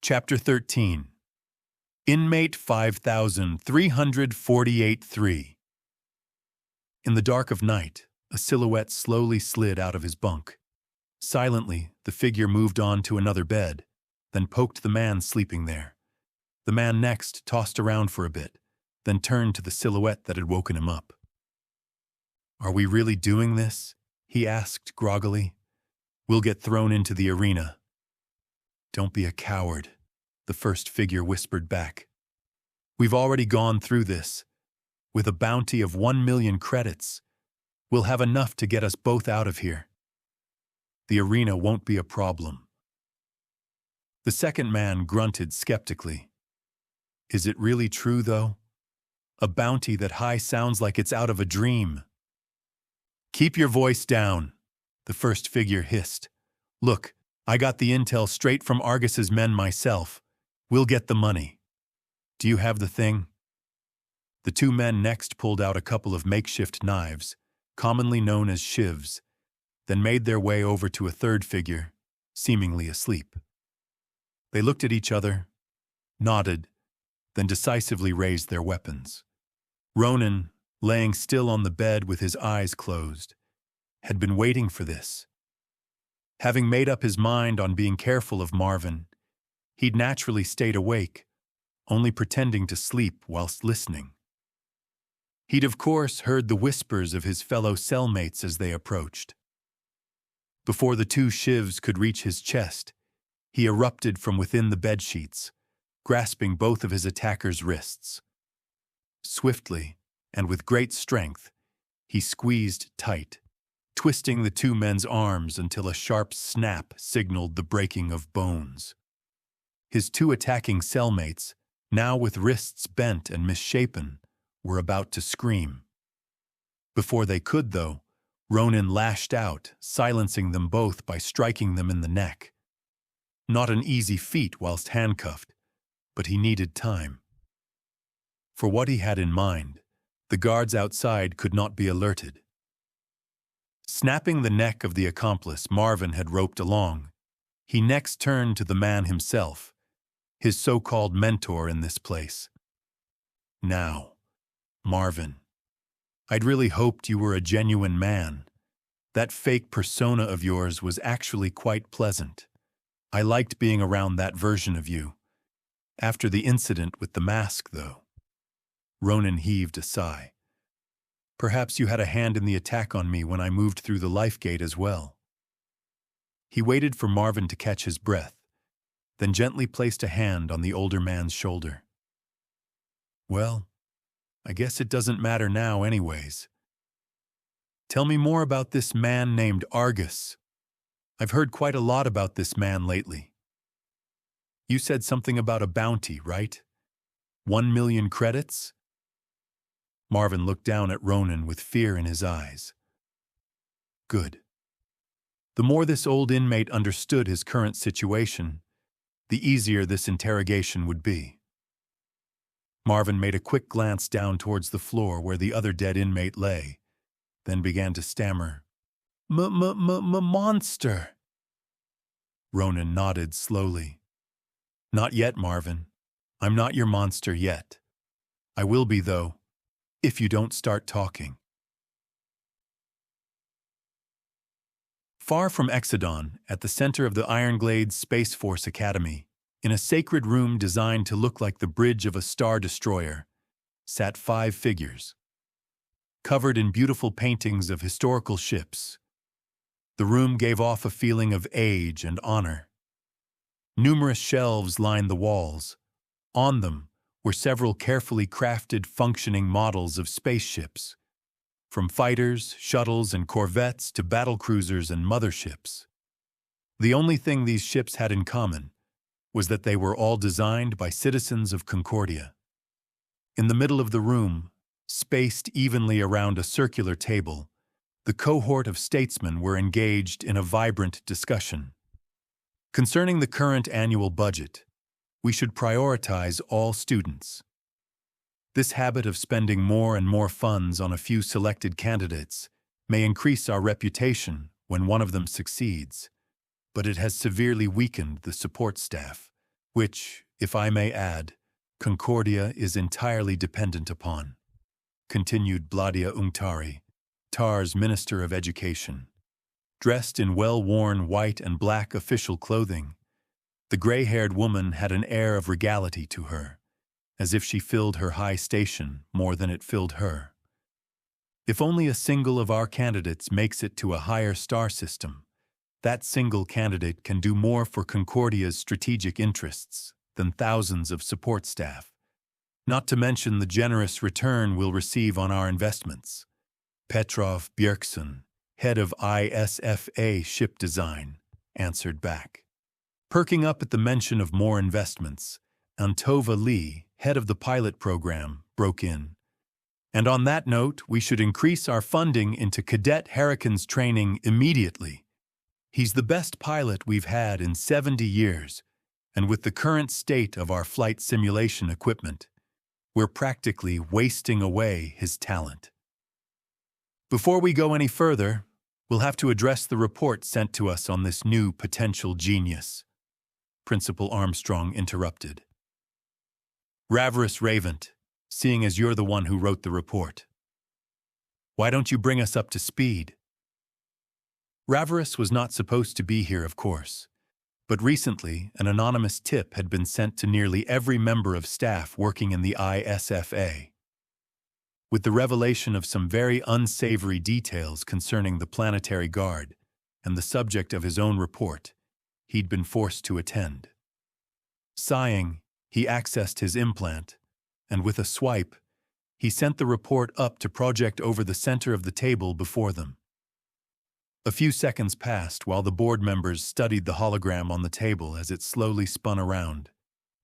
Chapter 13. Inmate 5348-3. In the dark of night, a silhouette slowly slid out of his bunk. Silently, the figure moved on to another bed, then poked the man sleeping there. The man next tossed around for a bit, then turned to the silhouette that had woken him up. "Are we really doing this?" he asked groggily. "We'll get thrown into the arena." "Don't be a coward," the first figure whispered back. "We've already gone through this. With a bounty of 1,000,000 credits, we'll have enough to get us both out of here. The arena won't be a problem." The second man grunted skeptically. "Is it really true, though? A bounty that high sounds like it's out of a dream." "Keep your voice down," the first figure hissed. "Look, I got the intel straight from Argus's men myself. We'll get the money. Do you have the thing?" The two men next pulled out a couple of makeshift knives, commonly known as shivs, then made their way over to a third figure, seemingly asleep. They looked at each other, nodded, then decisively raised their weapons. Ronin, laying still on the bed with his eyes closed, had been waiting for this. Having made up his mind on being careful of Marvin, he'd naturally stayed awake, only pretending to sleep whilst listening. He'd of course heard the whispers of his fellow cellmates as they approached. Before the two shivs could reach his chest, he erupted from within the bedsheets, grasping both of his attacker's wrists. Swiftly, and with great strength, he squeezed tight, twisting the two men's arms until a sharp snap signaled the breaking of bones. His two attacking cellmates, now with wrists bent and misshapen, were about to scream. Before they could, though, Ronin lashed out, silencing them both by striking them in the neck. Not an easy feat whilst handcuffed, but he needed time. For what he had in mind, the guards outside could not be alerted. Snapping the neck of the accomplice Marvin had roped along, he next turned to the man himself, his so-called mentor in this place. "Now, Marvin, I'd really hoped you were a genuine man. That fake persona of yours was actually quite pleasant. I liked being around that version of you. After the incident with the mask, though." Ronin heaved a sigh. "Perhaps you had a hand in the attack on me when I moved through the life gate as well." He waited for Marvin to catch his breath, then gently placed a hand on the older man's shoulder. "Well, I guess it doesn't matter now anyways. Tell me more about this man named Argus. I've heard quite a lot about this man lately. You said something about a bounty, right? 1,000,000 credits?" Marvin looked down at Ronin with fear in his eyes. Good. The more this old inmate understood his current situation, the easier this interrogation would be. Marvin made a quick glance down towards the floor where the other dead inmate lay, then began to stammer, "Monster." Ronin nodded slowly. "Not yet, Marvin. I'm not your monster yet. I will be, though, if you don't start talking." Far from Exodon, at the center of the Ironglades Space Force Academy, in a sacred room designed to look like the bridge of a star destroyer, sat 5 figures. Covered in beautiful paintings of historical ships, the room gave off a feeling of age and honor. Numerous shelves lined the walls. On them were several carefully crafted, functioning models of spaceships, from fighters, shuttles, and corvettes to battlecruisers and motherships. The only thing these ships had in common was that they were all designed by citizens of Concordia. In the middle of the room, spaced evenly around a circular table, the cohort of statesmen were engaged in a vibrant discussion. Concerning the current annual budget, we should prioritize all students. This habit of spending more and more funds on a few selected candidates may increase our reputation when one of them succeeds, but it has severely weakened the support staff, which, if I may add, Concordia is entirely dependent upon, continued Bladia Untari, Tar's Minister of Education. Dressed in well-worn white and black official clothing, the gray-haired woman had an air of regality to her, as if she filled her high station more than it filled her. If only a single of our candidates makes it to a higher star system, that single candidate can do more for Concordia's strategic interests than thousands of support staff, not to mention the generous return we'll receive on our investments. Petrov Bjerkson, head of ISFA ship design, answered back. Perking up at the mention of more investments, Antova Lee, head of the pilot program, broke in. And on that note, we should increase our funding into Cadet Hurricane's training immediately. He's the best pilot we've had in 70 years, and with the current state of our flight simulation equipment, we're practically wasting away his talent. Before we go any further, we'll have to address the report sent to us on this new potential genius, Principal Armstrong interrupted. Ravris Ravent, seeing as you're the one who wrote the report, why don't you bring us up to speed? Ravris was not supposed to be here, of course, but recently an anonymous tip had been sent to nearly every member of staff working in the ISFA, with the revelation of some very unsavory details concerning the planetary guard and the subject of his own report. He'd been forced to attend. Sighing, he accessed his implant, and with a swipe, he sent the report up to project over the center of the table before them. A few seconds passed while the board members studied the hologram on the table as it slowly spun around,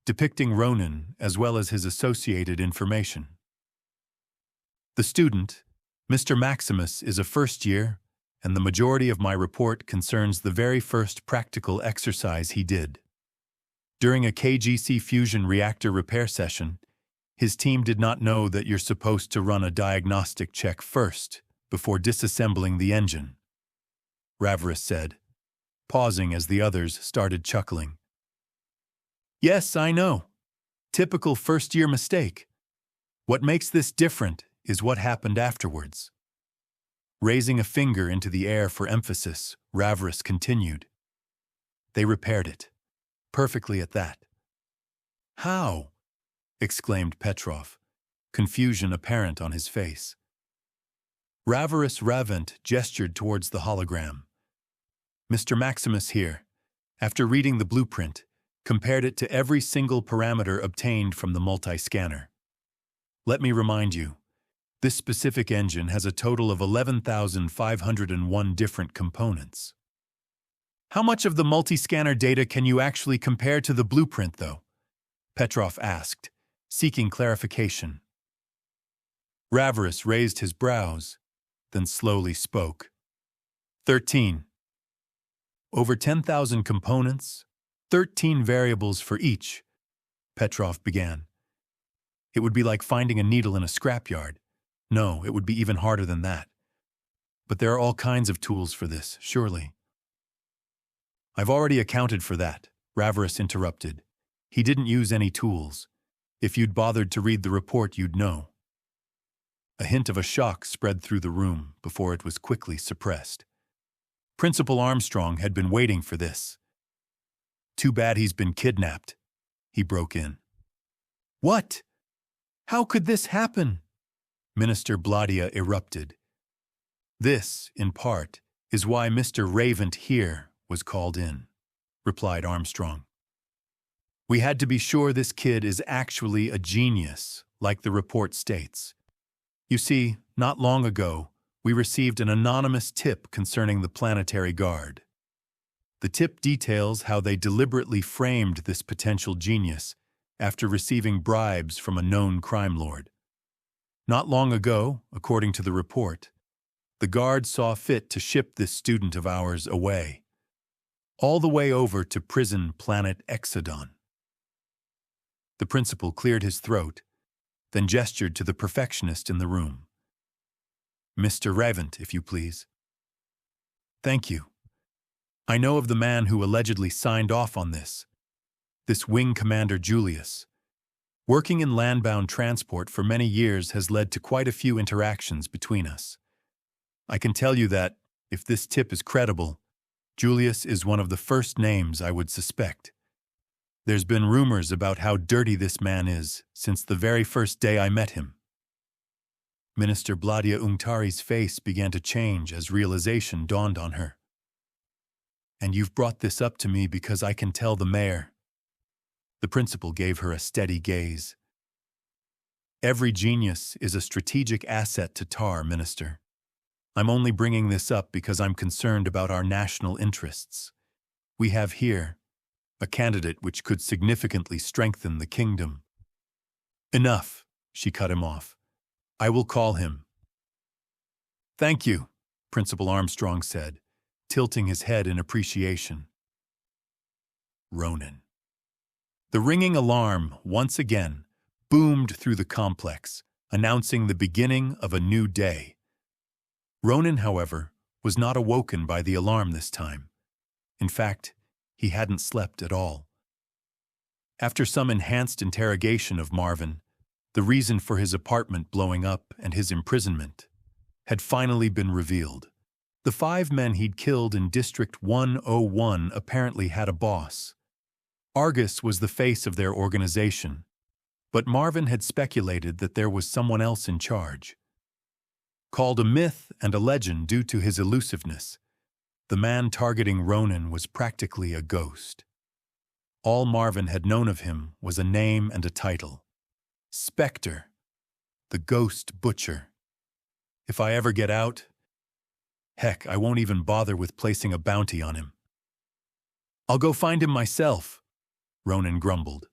depicting Ronin as well as his associated information. The student, Mr. Maximus, is a first year, and the majority of my report concerns the very first practical exercise he did. During a KGC fusion reactor repair session, his team did not know that you're supposed to run a diagnostic check first before disassembling the engine, Ravris said, pausing as the others started chuckling. Yes, I know. Typical first-year mistake. What makes this different is what happened afterwards. Raising a finger into the air for emphasis, Ravris continued. They repaired it. Perfectly at that. How? Exclaimed Petrov, confusion apparent on his face. Ravris Ravent gestured towards the hologram. Mr. Maximus here, after reading the blueprint, compared it to every single parameter obtained from the multi-scanner. Let me remind you, this specific engine has a total of 11,501 different components. How much of the multi-scanner data can you actually compare to the blueprint, though? Petrov asked, seeking clarification. Ravris raised his brows, then slowly spoke. 13. Over 10,000 components, 13 variables for each, Petrov began. It would be like finding a needle in a scrapyard. No, it would be even harder than that. But there are all kinds of tools for this, surely. I've already accounted for that, Ravris interrupted. He didn't use any tools. If you'd bothered to read the report, you'd know. A hint of a shock spread through the room before it was quickly suppressed. Principal Armstrong had been waiting for this. Too bad he's been kidnapped, he broke in. What? How could this happen? Minister Bladia erupted. This, in part, is why Mr. Ravent here was called in, replied Armstrong. We had to be sure this kid is actually a genius, like the report states. You see, not long ago, we received an anonymous tip concerning the planetary guard. The tip details how they deliberately framed this potential genius after receiving bribes from a known crime lord. Not long ago, according to the report, the guard saw fit to ship this student of ours away, all the way over to prison planet Exodon. The principal cleared his throat, then gestured to the perfectionist in the room. Mr. Ravent, if you please. Thank you. I know of the man who allegedly signed off on this. this wing commander Julius. Working in landbound transport for many years has led to quite a few interactions between us. I can tell you that, if this tip is credible, Julius is one of the first names I would suspect. There's been rumors about how dirty this man is since the very first day I met him. Minister Bladia Ungtari's face began to change as realization dawned on her. And you've brought this up to me because I can tell the mayor. The principal gave her a steady gaze. Every genius is a strategic asset to Tar, Minister. I'm only bringing this up because I'm concerned about our national interests. We have here a candidate which could significantly strengthen the kingdom. Enough, she cut him off. I will call him. Thank you, Principal Armstrong said, tilting his head in appreciation. Ronin. The ringing alarm, once again, boomed through the complex, announcing the beginning of a new day. Ronin, however, was not awoken by the alarm this time. In fact, he hadn't slept at all. After some enhanced interrogation of Marvin, the reason for his apartment blowing up and his imprisonment had finally been revealed. The 5 men he'd killed in District 101 apparently had a boss. Argus was the face of their organization, but Marvin had speculated that there was someone else in charge. Called a myth and a legend due to his elusiveness, the man targeting Ronin was practically a ghost. All Marvin had known of him was a name and a title. Spectre, the Ghost Butcher. If I ever get out, heck, I won't even bother with placing a bounty on him. I'll go find him myself, Ronin grumbled.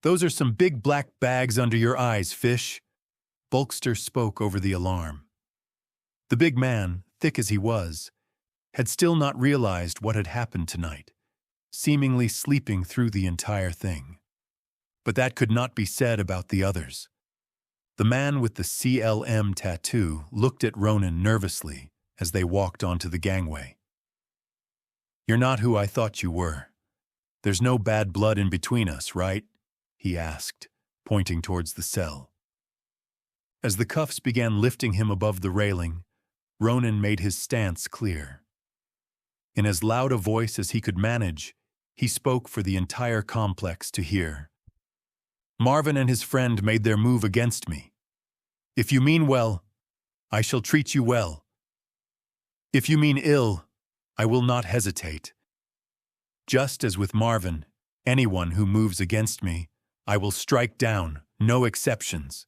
Those are some big black bags under your eyes, fish. Bulkster spoke over the alarm. The big man, thick as he was, had still not realized what had happened tonight, seemingly sleeping through the entire thing. But that could not be said about the others. The man with the CLM tattoo looked at Ronin nervously as they walked onto the gangway. You're not who I thought you were. There's no bad blood in between us, right? He asked, pointing towards the cell. As the cuffs began lifting him above the railing, Ronin made his stance clear. In as loud a voice as he could manage, he spoke for the entire complex to hear. Marvin and his friend made their move against me. If you mean well, I shall treat you well. If you mean ill, I will not hesitate. Just as with Marvin, anyone who moves against me, I will strike down, no exceptions.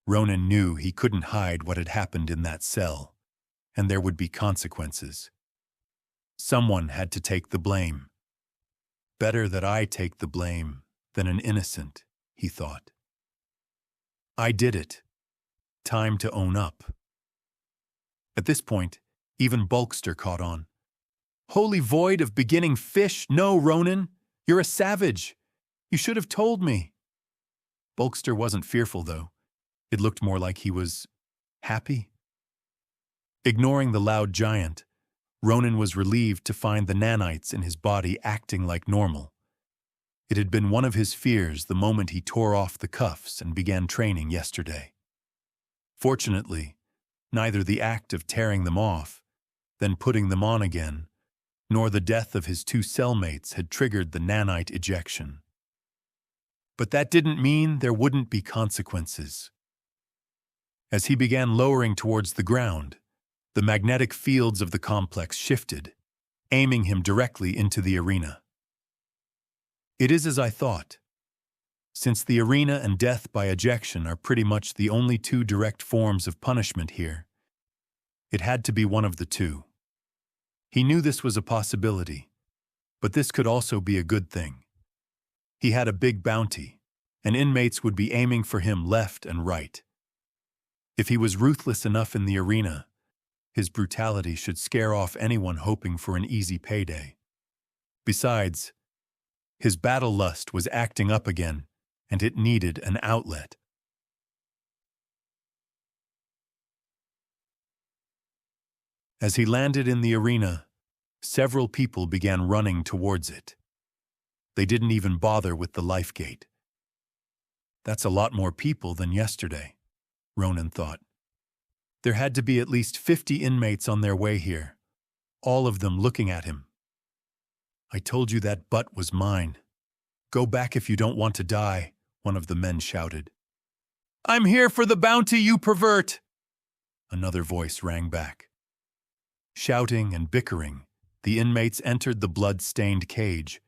Ronin knew he couldn't hide what had happened in that cell, and there would be consequences. Someone had to take the blame. Better that I take the blame than an innocent, he thought. I did it. Time to own up. At this point, even Bulkster caught on. Holy void of beginning fish, no, Ronin, you're a savage. You should have told me. Bulkster wasn't fearful, though. It looked more like he was happy. Ignoring the loud giant, Ronin was relieved to find the nanites in his body acting like normal. It had been one of his fears the moment he tore off the cuffs and began training yesterday. Fortunately, neither the act of tearing them off, then putting them on again, nor the death of his 2 cellmates had triggered the nanite ejection. But that didn't mean there wouldn't be consequences. As he began lowering towards the ground, the magnetic fields of the complex shifted, aiming him directly into the arena. It is as I thought. Since the arena and death by ejection are pretty much the only 2 direct forms of punishment here, it had to be one of the 2. He knew this was a possibility, but this could also be a good thing. He had a big bounty, and inmates would be aiming for him left and right. If he was ruthless enough in the arena, his brutality should scare off anyone hoping for an easy payday. Besides, his battle lust was acting up again, and it needed an outlet. As he landed in the arena, several people began running towards it. They didn't even bother with the life gate. That's a lot more people than yesterday, Ronin thought. There had to be at least 50 inmates on their way here, all of them looking at him. I told you that butt was mine. Go back if you don't want to die, one of the men shouted. I'm here for the bounty, you pervert! Another voice rang back. Shouting and bickering, the inmates entered the blood-stained cage,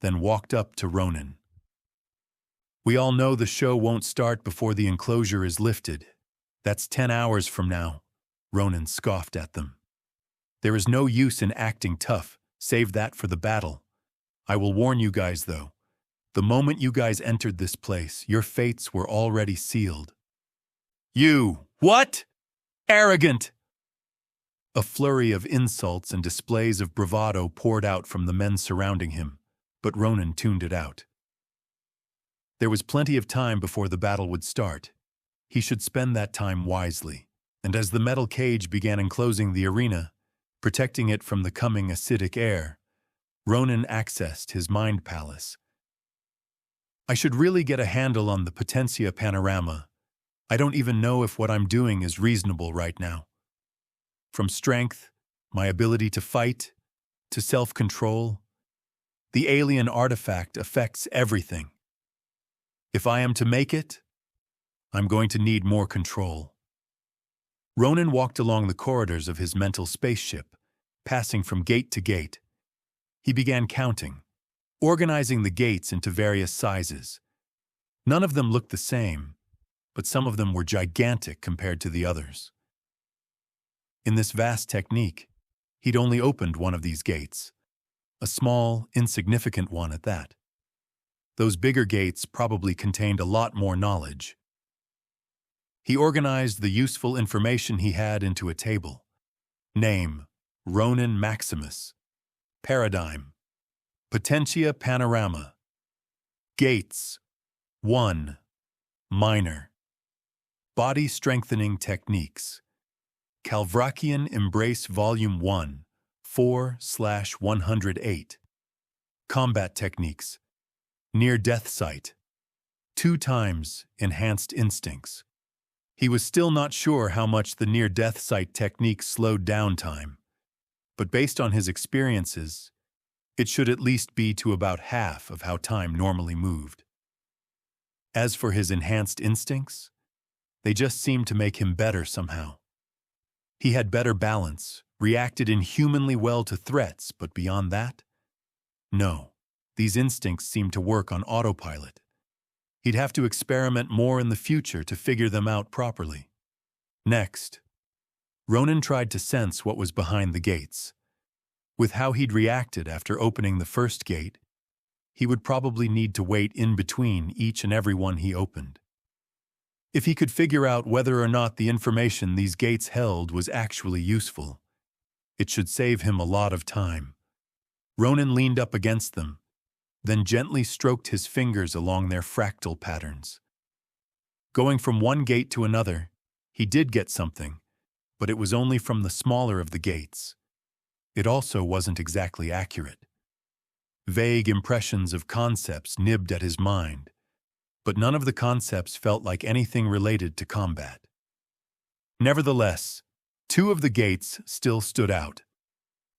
then walked up to Ronin. We all know the show won't start before the enclosure is lifted. That's 10 hours from now, Ronin scoffed at them. There is no use in acting tough, save that for the battle. I will warn you guys, though. The moment you guys entered this place, your fates were already sealed. You, what? Arrogant! A flurry of insults and displays of bravado poured out from the men surrounding him, but Ronin tuned it out. There was plenty of time before the battle would start. He should spend that time wisely, and as the metal cage began enclosing the arena, protecting it from the coming acidic air, Ronin accessed his mind palace. I should really get a handle on the Potentia panorama. I don't even know if what I'm doing is reasonable right now. From strength, my ability to fight, to self-control, the alien artifact affects everything. If I am to make it, I'm going to need more control. Ronin walked along the corridors of his mental spaceship, passing from gate to gate. He began counting, organizing the gates into various sizes. None of them looked the same, but some of them were gigantic compared to the others. In this vast technique, he'd only opened one of these gates, a small, insignificant one at that. Those bigger gates probably contained a lot more knowledge. He organized the useful information he had into a table. Name, Ronin Maximus. Paradigm, Potentia Panorama. Gates, 1. Minor. Body Strengthening Techniques. Calvrakian Embrace Volume 1, 4/108. Combat Techniques. Near-death sight. 2 times Enhanced Instincts. He was still not sure how much the near-death sight technique slowed down time, but based on his experiences, it should at least be to about half of how time normally moved. As for his enhanced instincts, they just seemed to make him better somehow. He had better balance, reacted inhumanly well to threats, but beyond that? No, these instincts seemed to work on autopilot. He'd have to experiment more in the future to figure them out properly. Next, Ronin tried to sense what was behind the gates. With how he'd reacted after opening the first gate, he would probably need to wait in between each and every one he opened. If he could figure out whether or not the information these gates held was actually useful, it should save him a lot of time. Ronin leaned up against them, then gently stroked his fingers along their fractal patterns. Going from one gate to another, he did get something, but it was only from the smaller of the gates. It also wasn't exactly accurate. Vague impressions of concepts nibbed at his mind, but none of the concepts felt like anything related to combat. Nevertheless, 2 of the gates still stood out.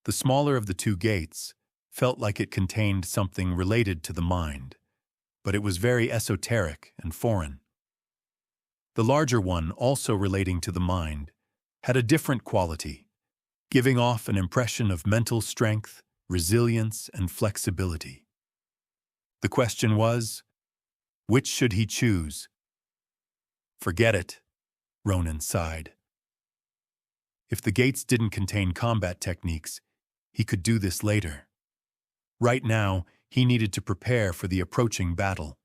The smaller of the 2 gates felt like it contained something related to the mind, but it was very esoteric and foreign. The larger one, also relating to the mind, had a different quality, giving off an impression of mental strength, resilience, and flexibility. The question was, which should he choose? Forget it, Ronin sighed. If the gates didn't contain combat techniques, he could do this later. Right now, he needed to prepare for the approaching battle.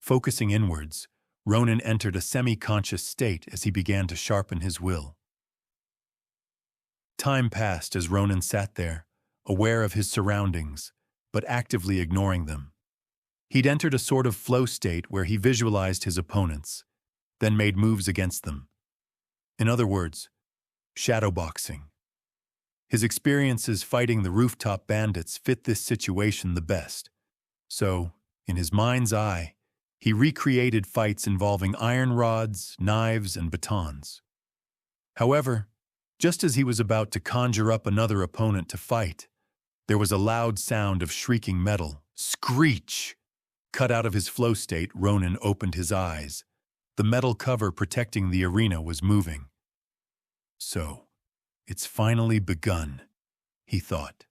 Focusing inwards, Ronin entered a semi-conscious state as he began to sharpen his will. Time passed as Ronin sat there, aware of his surroundings, but actively ignoring them. He'd entered a sort of flow state where he visualized his opponents, then made moves against them. In other words, shadowboxing. His experiences fighting the rooftop bandits fit this situation the best, So, in his mind's eye, he recreated fights involving iron rods, knives, and batons. However, just as he was about to conjure up another opponent to fight, there was a loud sound of shrieking metal. Screech! Cut out of his flow state, Ronin opened his eyes. The metal cover protecting the arena was moving. So, it's finally begun, he thought.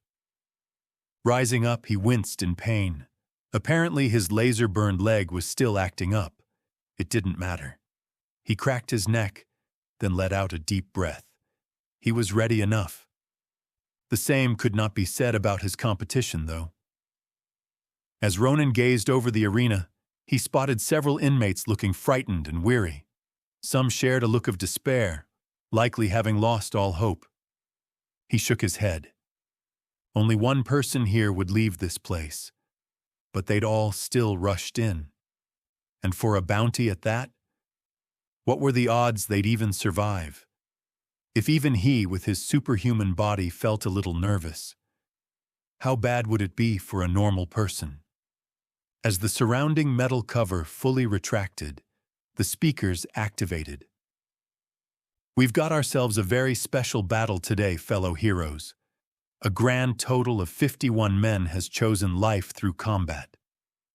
Rising up, he winced in pain. Apparently, his laser-burned leg was still acting up. It didn't matter. He cracked his neck, then let out a deep breath. He was ready enough. The same could not be said about his competition, though. As Ronin gazed over the arena, he spotted several inmates looking frightened and weary. Some shared a look of despair, likely having lost all hope. He shook his head. Only one person here would leave this place, but they'd all still rushed in. And for a bounty at that? What were the odds they'd even survive? If even he, with his superhuman body, felt a little nervous, how bad would it be for a normal person? As the surrounding metal cover fully retracted, the speakers activated. We've got ourselves a very special battle today, fellow heroes. A grand total of 51 men has chosen life through combat,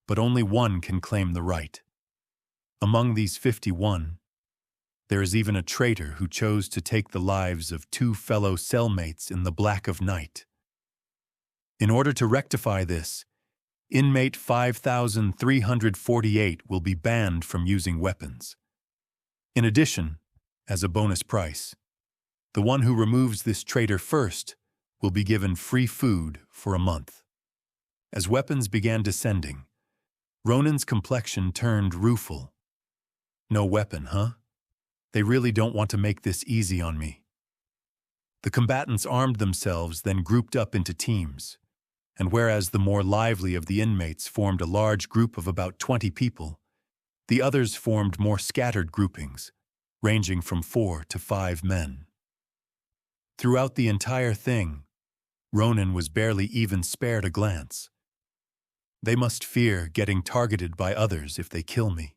but only one can claim the right. Among these 51, there is even a traitor who chose to take the lives of 2 fellow cellmates in the black of night. In order to rectify this, inmate 5348 will be banned from using weapons. In addition, as a bonus price, the one who removes this traitor first will be given free food for a month. As weapons began descending, Ronin's complexion turned rueful. No weapon, huh? They really don't want to make this easy on me. The combatants armed themselves, then grouped up into teams, and whereas the more lively of the inmates formed a large group of about 20 people, the others formed more scattered groupings, ranging from 4 to 5 men. Throughout the entire thing, Ronin was barely even spared a glance. They must fear getting targeted by others if they kill me,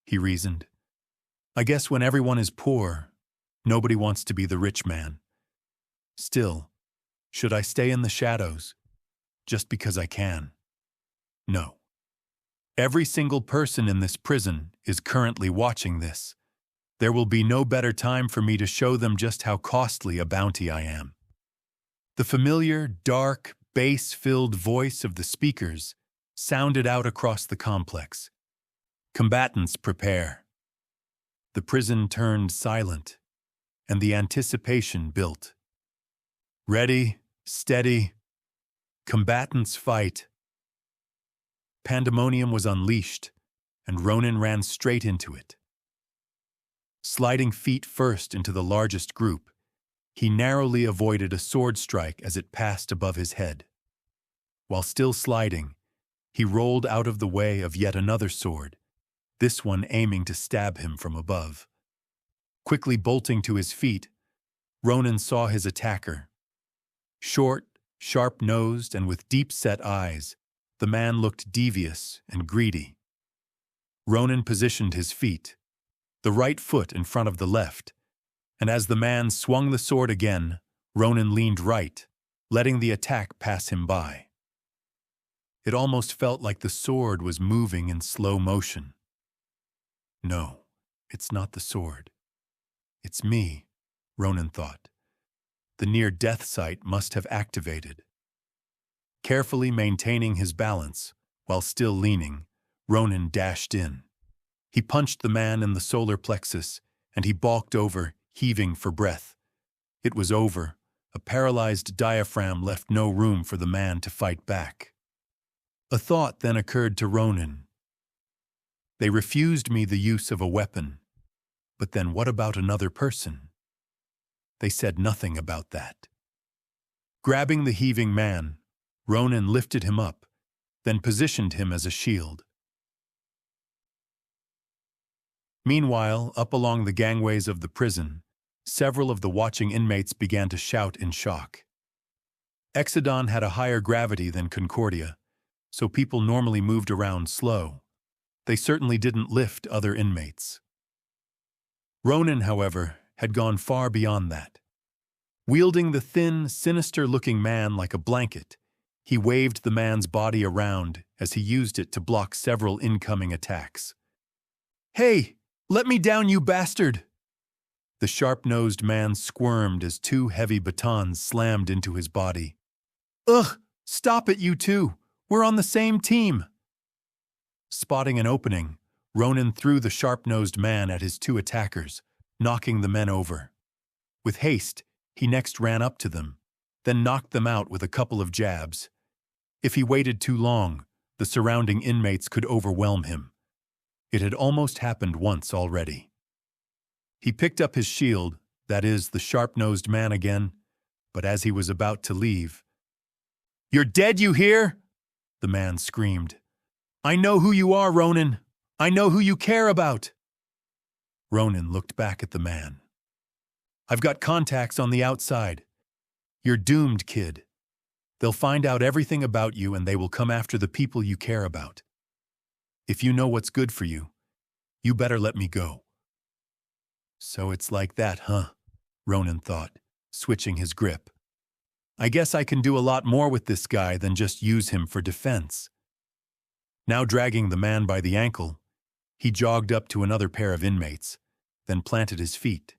he reasoned. I guess when everyone is poor, nobody wants to be the rich man. Still, should I stay in the shadows just because I can? No. Every single person in this prison is currently watching this. There will be no better time for me to show them just how costly a bounty I am. The familiar, dark, bass-filled voice of the speakers sounded out across the complex. Combatants, prepare. The prison turned silent, and the anticipation built. Ready, steady, combatants fight. Pandemonium was unleashed, and Ronin ran straight into it. Sliding feet first into the largest group, he narrowly avoided a sword strike as it passed above his head. While still sliding, he rolled out of the way of yet another sword, this one aiming to stab him from above. Quickly bolting to his feet, Ronin saw his attacker. Short, sharp-nosed, and with deep-set eyes, the man looked devious and greedy. Ronin positioned his feet, the right foot in front of the left, and as the man swung the sword again, Ronin leaned right, letting the attack pass him by. It almost felt like the sword was moving in slow motion. No, it's not the sword. It's me, Ronin thought. The near-death sight must have activated. Carefully maintaining his balance, while still leaning, Ronin dashed in. He punched the man in the solar plexus, and he balked over, heaving for breath. It was over. A paralyzed diaphragm left no room for the man to fight back. A thought then occurred to Ronin. They refused me the use of a weapon, but then what about another person? They said nothing about that. Grabbing the heaving man, Ronin lifted him up, then positioned him as a shield. Meanwhile, up along the gangways of the prison, several of the watching inmates began to shout in shock. Exodon had a higher gravity than Concordia, so people normally moved around slow. They certainly didn't lift other inmates. Ronin, however, had gone far beyond that. Wielding the thin, sinister-looking man like a blanket, he waved the man's body around as he used it to block several incoming attacks. "Hey, let me down, you bastard!" The sharp-nosed man squirmed as two heavy batons slammed into his body. "Ugh! Stop it, you two! We're on the same team!" Spotting an opening, Ronin threw the sharp-nosed man at his two attackers, knocking the men over. With haste, he next ran up to them, then knocked them out with a couple of jabs. If he waited too long, the surrounding inmates could overwhelm him. It had almost happened once already. He picked up his shield, that is, the sharp-nosed man again, but as he was about to leave, "You're dead, you hear?" the man screamed. "I know who you are, Ronin. I know who you care about." Ronin looked back at the man. "I've got contacts on the outside. You're doomed, kid. They'll find out everything about you and they will come after the people you care about. If you know what's good for you, you better let me go." "So it's like that, huh?" Ronin thought, switching his grip. "I guess I can do a lot more with this guy than just use him for defense." Now dragging the man by the ankle, he jogged up to another pair of inmates, then planted his feet.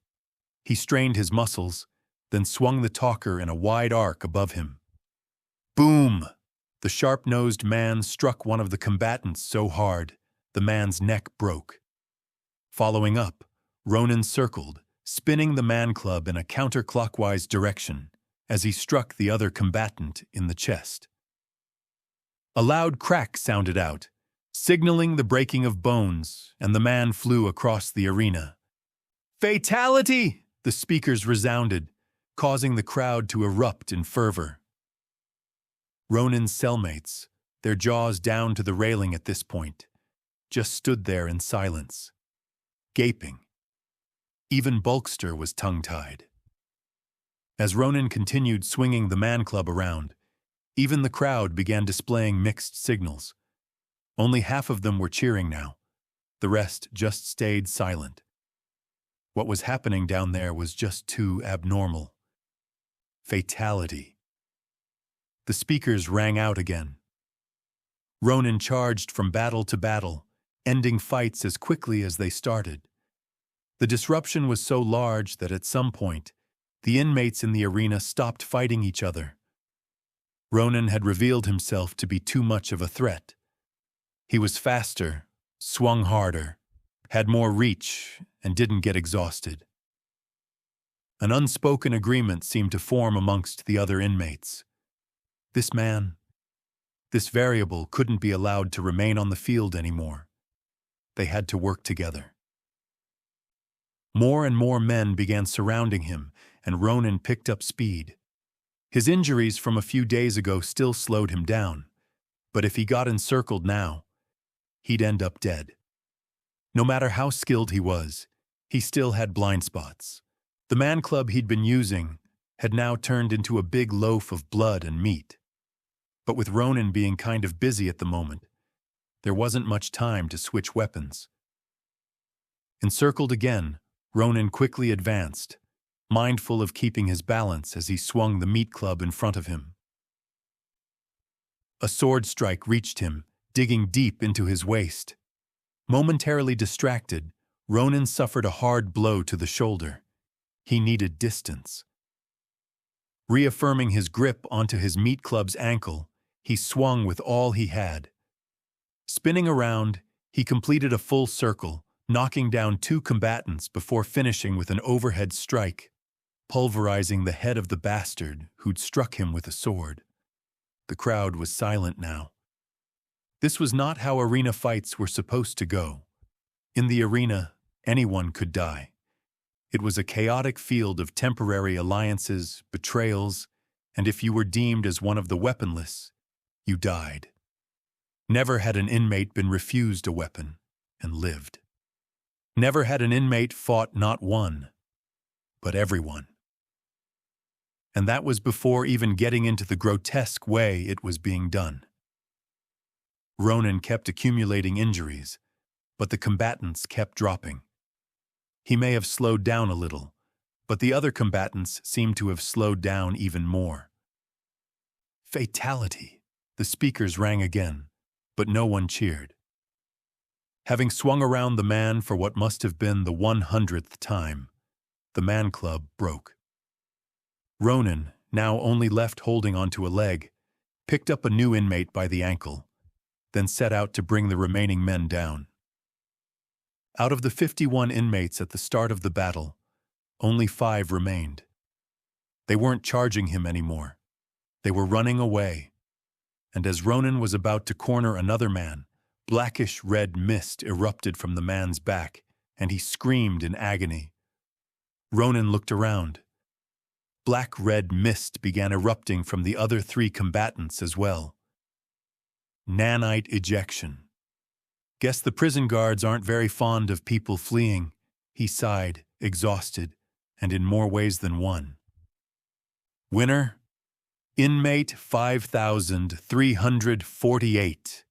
He strained his muscles, then swung the talker in a wide arc above him. Boom! The sharp-nosed man struck one of the combatants so hard, the man's neck broke. Following up, Ronin circled, spinning the man club in a counterclockwise direction as he struck the other combatant in the chest. A loud crack sounded out, signaling the breaking of bones, and the man flew across the arena. "Fatality!" the speakers resounded, causing the crowd to erupt in fervor. Ronin's cellmates, their jaws down to the railing at this point, just stood there in silence, gaping. Even Bulkster was tongue-tied. As Ronin continued swinging the man club around, even the crowd began displaying mixed signals. Only half of them were cheering now. The rest just stayed silent. What was happening down there was just too abnormal. Fatality. The speakers rang out again. Ronin charged from battle to battle, ending fights as quickly as they started. The disruption was so large that at some point, the inmates in the arena stopped fighting each other. Ronin had revealed himself to be too much of a threat. He was faster, swung harder, had more reach, and didn't get exhausted. An unspoken agreement seemed to form amongst the other inmates. This man, this variable, couldn't be allowed to remain on the field anymore. They had to work together. More and more men began surrounding him, and Ronin picked up speed. His injuries from a few days ago still slowed him down, but if he got encircled now, he'd end up dead. No matter how skilled he was, he still had blind spots. The man club he'd been using had now turned into a big loaf of blood and meat. But with Ronin being kind of busy at the moment, there wasn't much time to switch weapons. Encircled again, Ronin quickly advanced, mindful of keeping his balance as he swung the meat club in front of him. A sword strike reached him, digging deep into his waist. Momentarily distracted, Ronin suffered a hard blow to the shoulder. He needed distance. Reaffirming his grip onto his meat club's ankle, he swung with all he had. Spinning around, he completed a full circle, knocking down two combatants before finishing with an overhead strike, pulverizing the head of the bastard who'd struck him with a sword. The crowd was silent now. This was not how arena fights were supposed to go. In the arena, anyone could die. It was a chaotic field of temporary alliances, betrayals, and if you were deemed as one of the weaponless, you died. Never had an inmate been refused a weapon and lived. Never had an inmate fought not one, but everyone. And that was before even getting into the grotesque way it was being done. Ronin kept accumulating injuries, but the combatants kept dropping. He may have slowed down a little, but the other combatants seemed to have slowed down even more. Fatality! The speakers rang again, but no one cheered. Having swung around the man for what must have been the 100th time, the man club broke. Ronin, now only left holding onto a leg, picked up a new inmate by the ankle, then set out to bring the remaining men down. Out of the 51 inmates at the start of the battle, only 5 remained. They weren't charging him anymore. They were running away. And as Ronin was about to corner another man, blackish red mist erupted from the man's back, and he screamed in agony. Ronin looked around. Black-red mist began erupting from the other 3 combatants as well. Nanite ejection. Guess the prison guards aren't very fond of people fleeing, he sighed, exhausted, and in more ways than one. Winner? Inmate 5348.